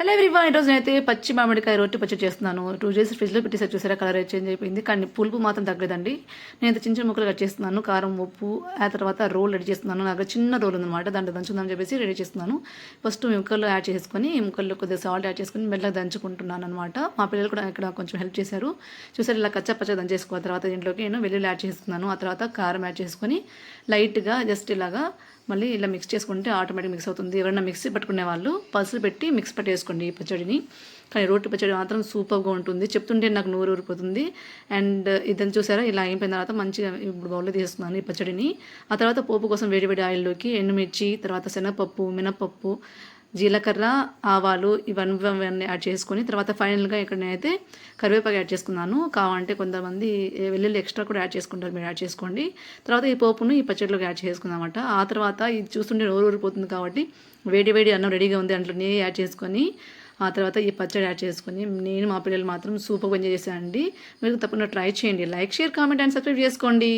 Hello everyone, ఈరోజు నేనైతే పచ్చి మామిడికాయ రొట్టె పచ్చడి చేస్తున్నాను. 2 డేస్ ఫ్రిడ్జ్లో పెట్టేసి చూసారా, కలర్ చేంజ్ అయిపోయింది. కానీ పులుపు మాత్రం తగ్గలేదండి. నేనైతే చిన్న చిన్న ముక్కలు కట్ చేస్తున్నాను. కారం, ఉప్పు, ఆ తర్వాత రోల్ రెడీ చేస్తున్నాను. నాకు చిన్న రోల్ ఉందన్నమాట, దాంట్లో దంచుదామని చెప్పేసి రెడీ చేస్తున్నాను. ఫస్ట్ ముక్కలు యాడ్ చేసుకొని, ముక్కల్లో కొద్దిగా సాల్ట్ యాడ్ చేసుకొని మెల్లగా దంచుకుంటున్నాను అనమాట. మా పిల్లలు కూడా ఇక్కడ కొంచెం హెల్ప్ చేశారు. చూసారు, ఇలా కచ్చా పచ్చగా దంచేసుకో. తర్వాత దీంట్లోకి నేను వెల్లుల్లి యాడ్ చేస్తున్నాను. ఆ తర్వాత కారం యాడ్ చేసుకొని లైట్గా జస్ట్ ఇలాగా మళ్ళీ ఇలా మిక్స్ చేసుకుంటే ఆటోమేటిక్ మిక్స్ అవుతుంది. ఎవరైనా మిక్సీ పట్టుకునే వాళ్ళు పల్సులు పెట్టి మిక్స్ పట్టేసుకోండి ఈ పచ్చడిని. కానీ రోటి పచ్చడి మాత్రం సూపర్గా ఉంటుంది. చెప్తుంటే నాకు నోరు ఊరిపోతుంది. అండ్ ఇదని చూసారా, ఇలా అయిపోయిన తర్వాత మంచిగా ఇప్పుడు బౌల్లో తీస్తున్నాను ఈ పచ్చడిని. ఆ తర్వాత పోపు కోసం వేడి ఆయిల్లోకి ఎండుమిర్చి, తర్వాత శనగపప్పు, మినపప్పు, జీలకర్ర, ఆవాలు ఇవన్నీ యాడ్ చేసుకొని తర్వాత ఫైనల్గా ఇక్కడ నేనైతే కరివేపాకు యాడ్ చేసుకున్నాను. కావాలంటే కొంతమంది వెల్లుల్లి ఎక్స్ట్రా కూడా యాడ్ చేసుకుంటారు, మీరు యాడ్ చేసుకోండి. తర్వాత ఈ పోపును ఈ పచ్చడిలోకి యాడ్ చేసుకున్నామట. ఆ తర్వాత ఇది చూస్తుంటే నోరు ఊరిపోతుంది కాబట్టి వేడి అన్నం రెడీగా ఉంది, దాంట్లో నెయ్యి యాడ్ చేసుకొని ఆ తర్వాత ఈ పచ్చడి యాడ్ చేసుకొని నేను మా పిల్లలు మాత్రం సూపర్గా ఎంజాయ్ చేశానండి. మీరు తప్పకుండా ట్రై చేయండి. Like, share, comment and subscribe చేసుకోండి.